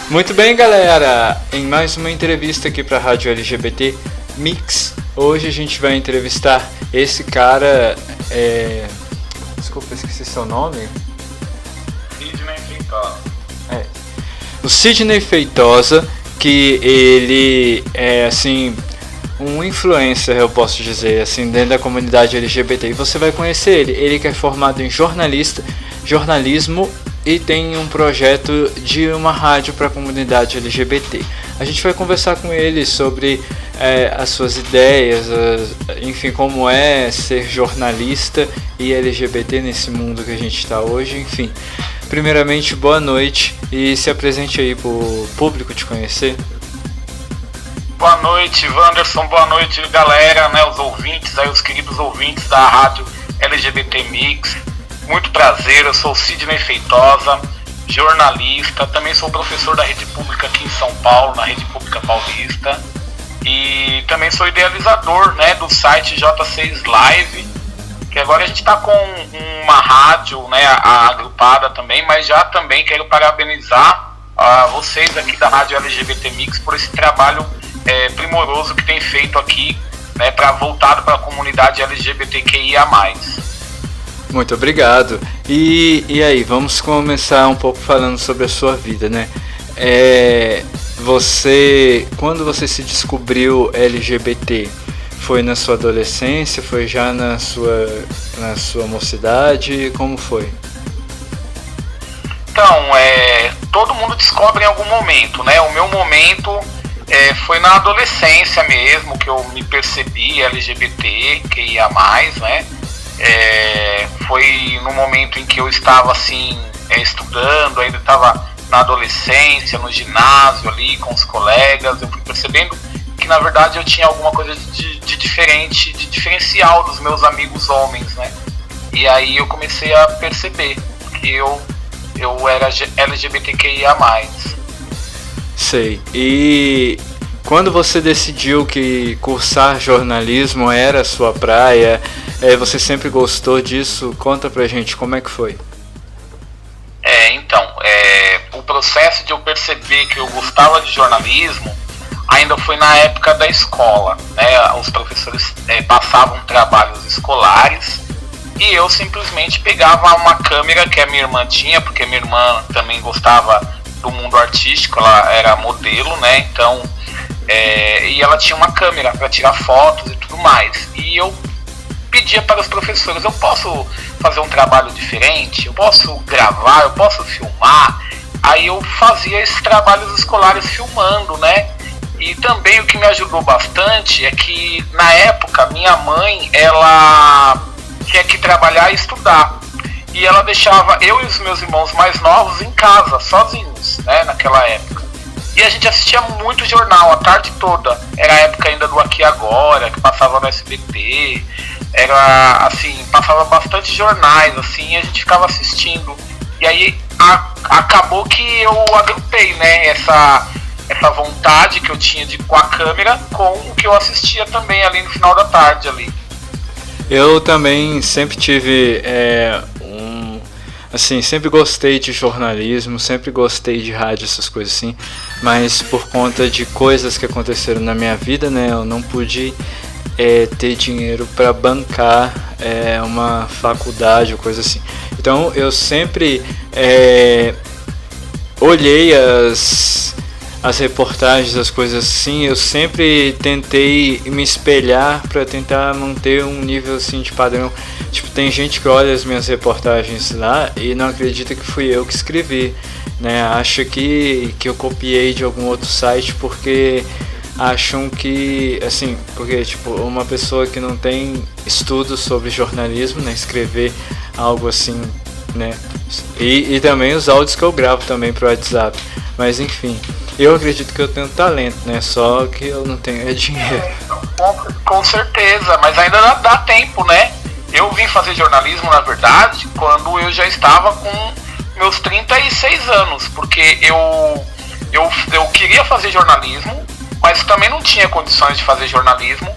Muito bem, galera, em mais uma entrevista aqui para a Rádio LGBT Mix. Hoje a gente vai entrevistar esse cara, desculpa, esqueci seu nome. Sidney Feitosa. O Sidney Feitosa, que ele é, assim, um influencer, eu posso dizer, assim, dentro da comunidade LGBT. E você vai conhecer ele que é formado em jornalismo e tem um projeto de uma rádio para a comunidade LGBT. A gente vai conversar com ele sobre as suas ideias, enfim, como é ser jornalista e LGBT nesse mundo que a gente está hoje, enfim. Primeiramente, boa noite e se apresente aí para o público te conhecer. Boa noite, Wanderson, boa noite, galera, né, os ouvintes, aí, os queridos ouvintes da Rádio LGBT Mix. Muito prazer, eu sou o Sidney Feitosa, jornalista, também sou professor da rede pública aqui em São Paulo, na rede pública paulista, e também sou idealizador, né, do site J6 Live, que agora a gente está com uma rádio, né, agrupada também, mas já também quero parabenizar vocês aqui da Rádio LGBT Mix por esse trabalho primoroso que tem feito aqui, né, voltado para a comunidade LGBTQIA+. Muito obrigado. E aí, vamos começar um pouco falando sobre a sua vida, né? Quando você se descobriu LGBT, foi na sua adolescência, foi já na sua mocidade, como foi? Então, todo mundo descobre em algum momento, né? O meu momento foi na adolescência mesmo, que eu me percebi LGBT, que ia mais, né? Foi no momento em que eu estava assim, estudando, ainda estava na adolescência, no ginásio ali com os colegas, eu fui percebendo que na verdade eu tinha alguma coisa de diferente, de diferencial dos meus amigos homens, né? E aí eu comecei a perceber que eu era LGBTQIA+. Sei. E quando você decidiu que cursar jornalismo era a sua praia, você sempre gostou disso? Conta pra gente como é que foi. Então, o processo de eu perceber que eu gostava de jornalismo ainda foi na época da escola, né? Os professores passavam trabalhos escolares e eu simplesmente pegava uma câmera que a minha irmã tinha, porque minha irmã também gostava do mundo artístico, ela era modelo, né? Então, e ela tinha uma câmera para tirar fotos e tudo mais. E eu pedia para os professores, eu posso fazer um trabalho diferente? Eu posso gravar? Eu posso filmar? Aí eu fazia esses trabalhos escolares filmando, né? E também o que me ajudou bastante é que, na época, minha mãe, ela tinha que trabalhar e estudar. E ela deixava eu e os meus irmãos mais novos em casa, sozinhos, né, naquela época. E a gente assistia muito jornal a tarde toda. Era a época ainda do Aqui Agora, que passava no SBT. Era, assim, passava bastante jornais, assim, e a gente ficava assistindo. E aí acabou que eu agrupei, né, essa vontade que eu tinha de ir com a câmera com o que eu assistia também ali no final da tarde ali. Eu também sempre tive assim, sempre gostei de jornalismo, sempre gostei de rádio, essas coisas assim, mas por conta de coisas que aconteceram na minha vida, né, eu não pude ter dinheiro para bancar uma faculdade ou coisa assim. Então eu sempre olhei as reportagens, as coisas assim, eu sempre tentei me espelhar para tentar manter um nível assim de padrão. Tipo, tem gente que olha as minhas reportagens lá e não acredita que fui eu que escrevi, né? Acha que eu copiei de algum outro site porque acham que, assim, porque tipo, uma pessoa que não tem estudos sobre jornalismo, né, escrever algo assim, né? E também os áudios que eu gravo também pro WhatsApp. Mas enfim, eu acredito que eu tenho talento, né? Só que eu não tenho dinheiro. Com certeza, mas ainda dá tempo, né? Eu vim fazer jornalismo, na verdade, quando eu já estava com meus 36 anos, porque eu queria fazer jornalismo, mas também não tinha condições de fazer jornalismo.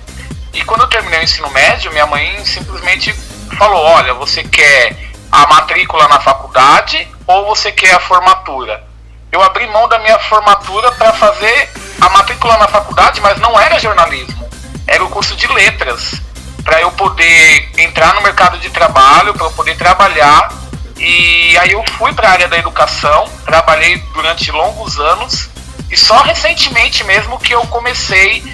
E quando eu terminei o ensino médio, minha mãe simplesmente falou: olha, você quer a matrícula na faculdade ou você quer a formatura? eu abri mão da minha formatura para fazer a matrícula na faculdade, mas não era jornalismo, era o curso de letras, para eu poder entrar no mercado de trabalho, para eu poder trabalhar. E aí eu fui para a área da educação, trabalhei durante longos anos, e só recentemente mesmo que eu comecei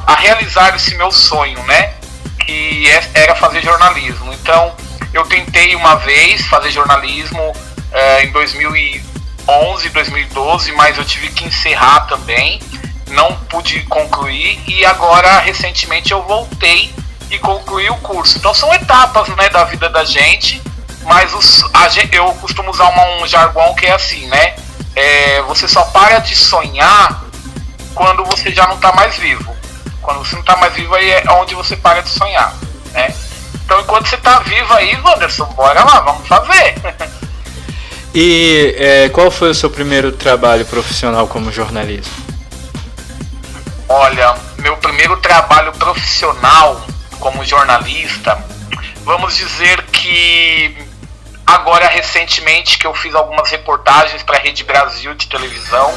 a realizar esse meu sonho, né? Que era fazer jornalismo. Então eu tentei uma vez fazer jornalismo em 2011, 2012, mas eu tive que encerrar também, não pude concluir, e agora recentemente eu voltei e concluí o curso. Então são etapas, né, da vida da gente, mas eu costumo usar um jargão que é assim, né? Você só para de sonhar quando você já não está mais vivo. Quando você não está mais vivo, aí é onde você para de sonhar, né? Então enquanto você está vivo aí, Wanderson, bora lá, vamos fazer. E qual foi o seu primeiro trabalho profissional como jornalista? Olha, meu primeiro trabalho profissional como jornalista, vamos dizer que agora recentemente que eu fiz algumas reportagens para a Rede Brasil de televisão,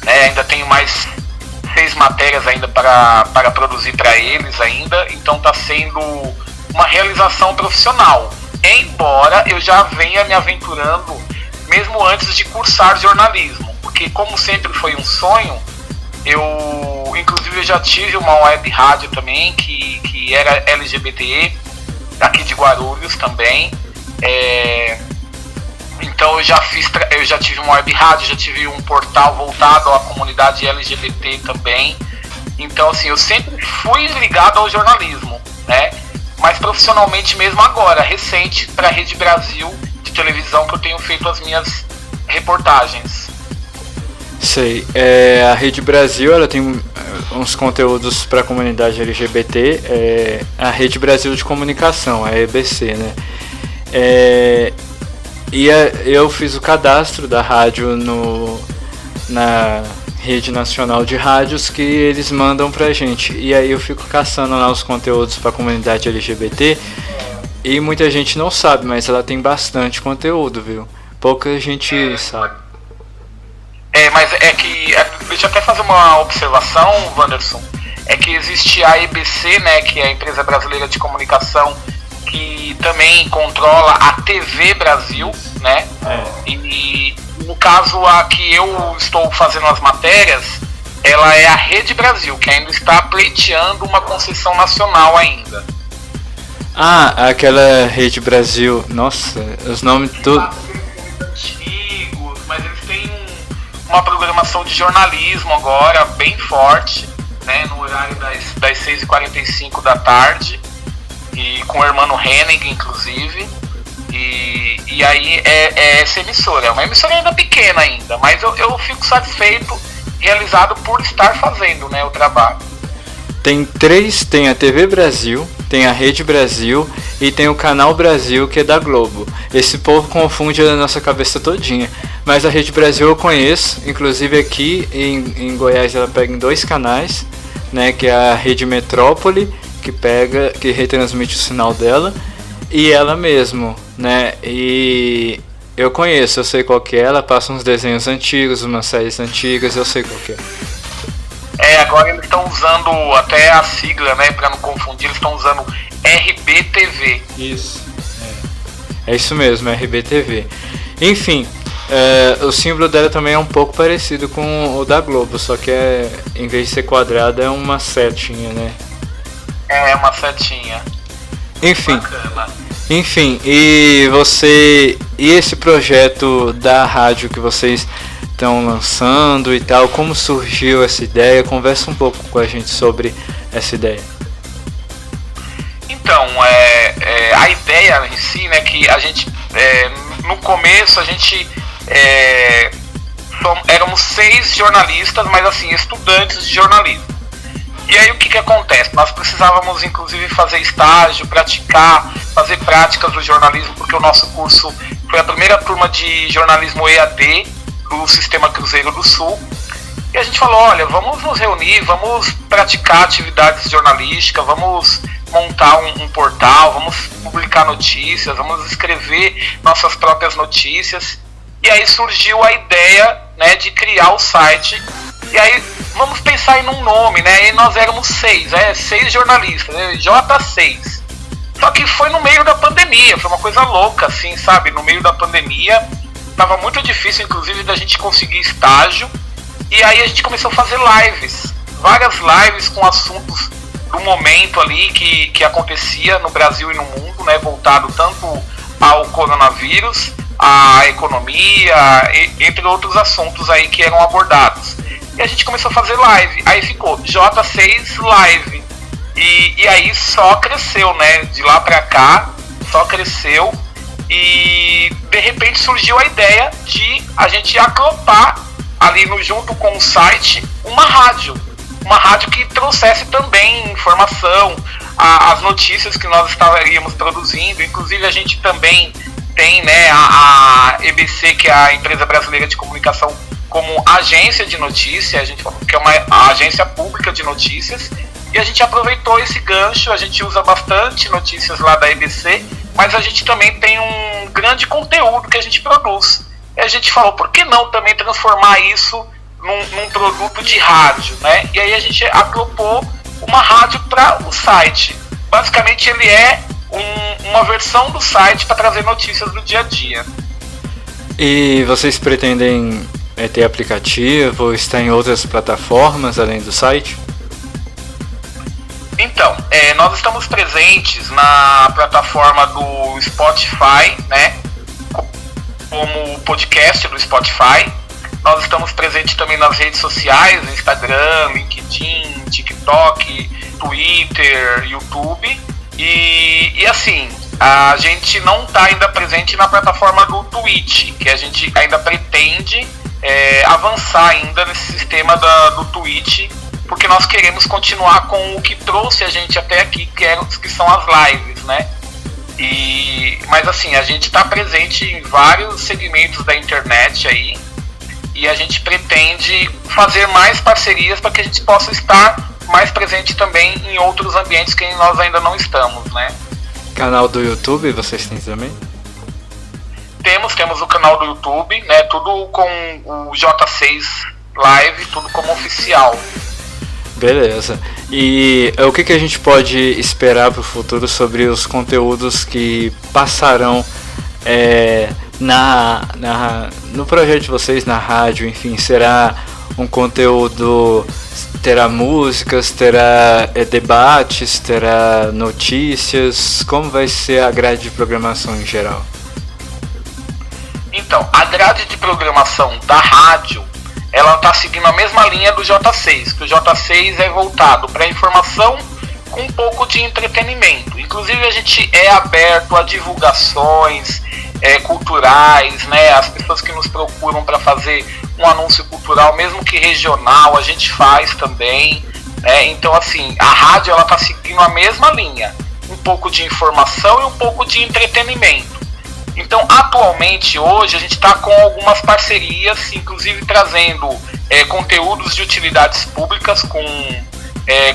né, ainda tenho mais 6 matérias ainda para produzir para eles ainda, então está sendo uma realização profissional, embora eu já venha me aventurando mesmo antes de cursar jornalismo, porque como sempre foi um sonho, inclusive eu já tive uma web rádio também que era LGBT, aqui de Guarulhos também, então eu já tive uma web rádio, já tive um portal voltado à comunidade LGBT também, então assim, eu sempre fui ligado ao jornalismo, né? Mas profissionalmente mesmo agora, recente, para a Rede Brasil de televisão que eu tenho feito as minhas reportagens. Sei, a Rede Brasil ela tem uns conteúdos para a comunidade LGBT, a Rede Brasil de Comunicação, a EBC, né? Eu fiz o cadastro da rádio na Rede Nacional de Rádios que eles mandam pra gente, e aí eu fico caçando lá os conteúdos para a comunidade LGBT, e muita gente não sabe, mas ela tem bastante conteúdo, viu? Pouca gente sabe. Mas deixa eu até fazer uma observação, Wanderson, é que existe a EBC, né, que é a Empresa Brasileira de Comunicação, que também controla a TV Brasil, né, e no caso a que eu estou fazendo as matérias, ela é a Rede Brasil, que ainda está pleiteando uma concessão nacional ainda. Ah, aquela Rede Brasil, nossa, os nomes tudo antigos, mas eles têm uma programação de jornalismo agora bem forte, né, no horário das 6h45 da tarde, e com o Hermano Henning, inclusive, e aí essa emissora, é uma emissora ainda pequena ainda, mas eu fico satisfeito, realizado por estar fazendo, né, o trabalho. Tem a TV Brasil, tem a Rede Brasil e tem o Canal Brasil, que é da Globo. Esse povo confunde a nossa cabeça todinha, mas a Rede Brasil eu conheço, inclusive aqui em Goiás ela pega em 2 canais, né, que é a Rede Metrópole, que retransmite o sinal dela, e ela mesmo, né, e eu conheço, eu sei qual que é, ela passa uns desenhos antigos, umas séries antigas, eu sei qual que é. Agora eles estão usando até a sigla, né, pra não confundir, eles estão usando RBTV. Isso. É isso mesmo, RBTV. Enfim, o símbolo dela também é um pouco parecido com o da Globo, só que em vez de ser quadrada é uma setinha, né? É uma setinha. Enfim. Bacana. Enfim, e esse projeto da rádio que vocês estão lançando e tal, como surgiu essa ideia? Conversa um pouco com a gente sobre essa ideia. Então, a ideia em si, né, que a gente, no começo a gente éramos 6 jornalistas, mas assim, estudantes de jornalismo. E aí o que acontece? Nós precisávamos inclusive fazer estágio, praticar, fazer práticas do jornalismo, porque o nosso curso foi a primeira turma de jornalismo EAD do Sistema Cruzeiro do Sul. E a gente falou, olha, vamos nos reunir, vamos praticar atividades jornalísticas, vamos montar um portal, vamos publicar notícias, vamos escrever nossas próprias notícias. E aí surgiu a ideia, né, de criar o site. E aí vamos pensar em um nome, né? E nós éramos 6 jornalistas, né? J6. Só que foi no meio da pandemia, foi uma coisa louca, assim, sabe? No meio da pandemia, tava muito difícil, inclusive, da gente conseguir estágio. E aí a gente começou a fazer lives, várias lives com assuntos do momento ali que acontecia no Brasil e no mundo, né? Voltado tanto ao coronavírus, à economia, entre outros assuntos aí que eram abordados. E a gente começou a fazer live, aí ficou J6 Live. E aí só cresceu, né? De lá pra cá, só cresceu. E de repente surgiu a ideia de a gente acoplar ali junto com o site uma rádio que trouxesse também informação, as notícias que nós estaríamos produzindo. Inclusive a gente também tem, né, a EBC, que é a Empresa Brasileira de Comunicação, como agência de notícia, que é uma agência pública de notícias, e a gente aproveitou esse gancho. A gente usa bastante notícias lá da EBC, mas a gente também tem um grande conteúdo que a gente produz. E a gente falou, por que não também transformar isso num produto de rádio, né? E aí a gente agrupou uma rádio para o site. Basicamente ele é uma versão do site para trazer notícias do dia a dia. E vocês pretendem ter aplicativo, estar em outras plataformas além do site? Então, nós estamos presentes na plataforma do Spotify, né? Como podcast do Spotify. Nós estamos presentes também nas redes sociais, Instagram, LinkedIn, TikTok, Twitter, YouTube. E assim, a gente não está ainda presente na plataforma do Twitch, que a gente ainda pretende avançar ainda nesse sistema do Twitch, porque nós queremos continuar com o que trouxe a gente até aqui, que são as lives, né? Mas assim, a gente está presente em vários segmentos da internet aí, e a gente pretende fazer mais parcerias para que a gente possa estar mais presente também em outros ambientes que nós ainda não estamos, né? Canal do YouTube vocês têm também? Temos o canal do YouTube, né? Tudo com o J6 Live, tudo como oficial. Beleza. E o que a gente pode esperar para o futuro sobre os conteúdos que passarão no projeto de vocês, na rádio? Enfim, será um conteúdo, terá músicas, terá debates, terá notícias? Como vai ser a grade de programação em geral? Então, a grade de programação da rádio, ela está seguindo a mesma linha do J6, que o J6 é voltado para informação com um pouco de entretenimento. Inclusive a gente é aberto a divulgações culturais, né? As pessoas que nos procuram para fazer um anúncio cultural, mesmo que regional, a gente faz também. Então assim, a rádio ela está seguindo a mesma linha, um pouco de informação e um pouco de entretenimento. Então, atualmente, hoje, a gente está com algumas parcerias, inclusive trazendo conteúdos de utilidades públicas, com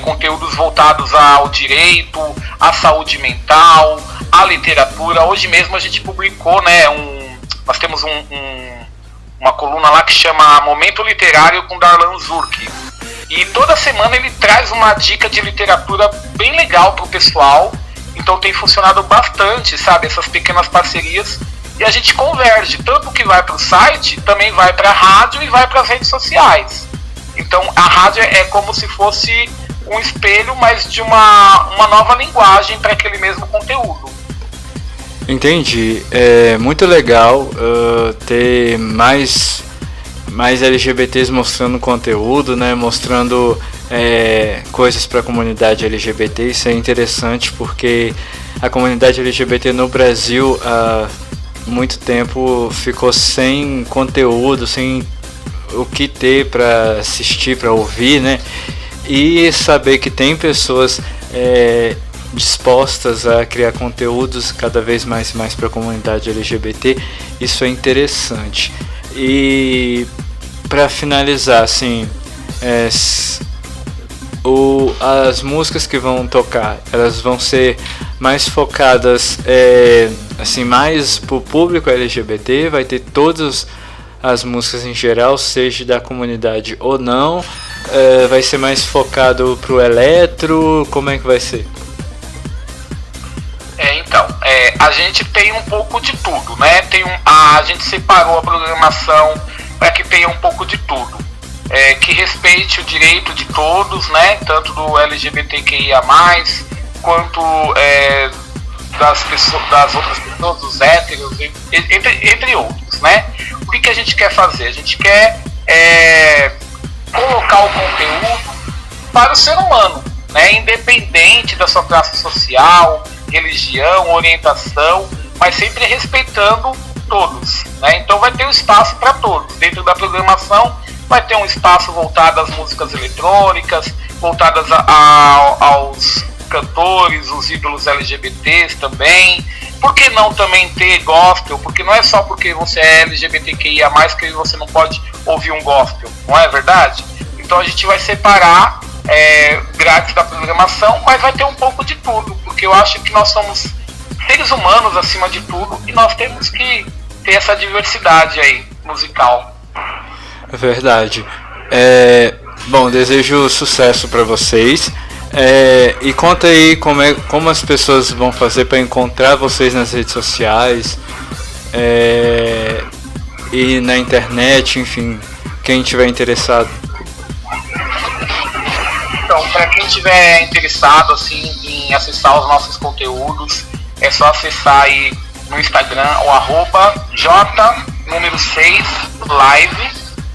conteúdos voltados ao direito, à saúde mental, à literatura. Hoje mesmo a gente publicou, né, nós temos uma coluna lá que chama Momento Literário com Darlan Zurk. E toda semana ele traz uma dica de literatura bem legal para o pessoal. Então tem funcionado bastante, sabe, essas pequenas parcerias, e a gente converge, tanto que vai para o site, também vai para a rádio e vai para as redes sociais. Então a rádio é como se fosse um espelho, mas de uma nova linguagem para aquele mesmo conteúdo. Entendi, é muito legal ter mais LGBTs mostrando conteúdo, né, mostrando coisas para a comunidade LGBT. Isso é interessante porque a comunidade LGBT no Brasil há muito tempo ficou sem conteúdo, sem o que ter para assistir, para ouvir, né? E saber que tem pessoas dispostas a criar conteúdos cada vez mais para a comunidade LGBT, isso é interessante. E para finalizar, assim, as músicas que vão tocar, elas vão ser mais focadas assim, mais pro público LGBT, vai ter todas as músicas em geral, seja da comunidade ou não, vai ser mais focado pro eletro, como é que vai ser? Então, a gente tem um pouco de tudo, né? A gente separou a programação para que tenha um pouco de tudo, que respeite o direito de todos, né? Tanto do LGBTQIA+, quanto das outras pessoas, dos héteros, entre outros, né? O que a gente quer fazer? A gente quer colocar o conteúdo para o ser humano, né? Independente da sua classe social, religião, orientação, mas sempre respeitando todos, né? Então vai ter um espaço para todos. Dentro da programação vai ter um espaço voltado às músicas eletrônicas, voltadas aos cantores, os ídolos LGBTs também. Por que não também ter gospel? Porque não é só porque você é LGBTQIA+, que você não pode ouvir um gospel, não é verdade? Então a gente vai separar grades da programação, mas vai ter um pouco de tudo, porque eu acho que nós somos seres humanos acima de tudo e nós temos que ter essa diversidade aí musical. É verdade. Bom, desejo sucesso para vocês. E conta aí como as pessoas vão fazer para encontrar vocês nas redes sociais e na internet, enfim, quem tiver interessado. Então, para quem estiver interessado assim, em acessar os nossos conteúdos, é só acessar aí no Instagram o @j6live,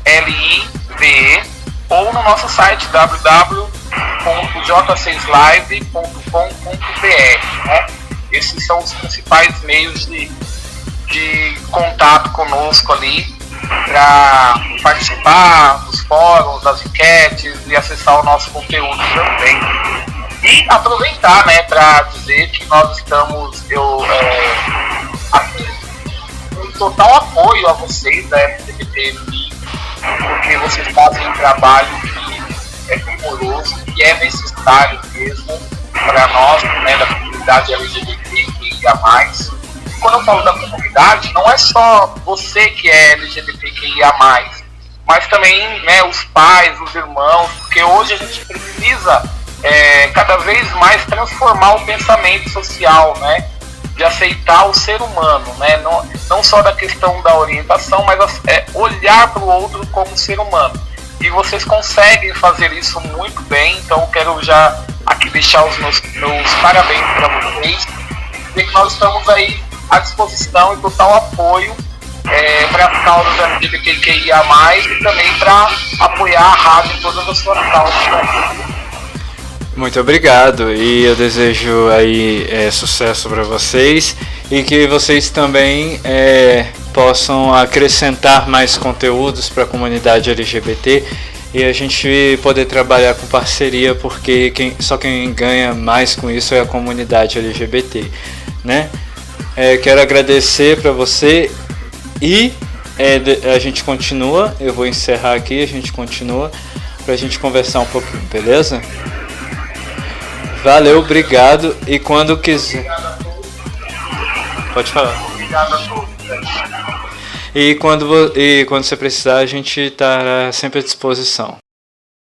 LIVE, ou no nosso site www.j6live.com.br, né? Esses são os principais meios de contato conosco ali, para participar dos fóruns, das enquetes e acessar o nosso conteúdo também. E aproveitar, né, para dizer que nós estamos com total apoio a vocês da LGBTMI, porque vocês fazem um trabalho que é primoroso, que é necessário mesmo para nós, né, da comunidade LGBTQIA+. Quando eu falo da comunidade, não é só você que é LGBTQIA+, mas também, né, os pais, os irmãos, porque hoje a gente precisa cada vez mais transformar o pensamento social, né, de aceitar o ser humano, né, não só da questão da orientação, mas olhar para o outro como ser humano. E vocês conseguem fazer isso muito bem, então quero já aqui deixar os meus parabéns para vocês, dizer que nós estamos aí à disposição e total apoio para as causas LGBTQIA+, e também para apoiar a rádio em todas as suas causas. Muito obrigado, e eu desejo aí sucesso para vocês e que vocês também possam acrescentar mais conteúdos para a comunidade LGBT e a gente poder trabalhar com parceria, porque só quem ganha mais com isso é a comunidade LGBT, né? Quero agradecer para você e a gente continua, eu vou encerrar aqui, a gente continua para a gente conversar um pouquinho, beleza? Valeu, obrigado, e quando quiser... Pode falar. Obrigado a todos. E quando você precisar, a gente estará sempre à disposição.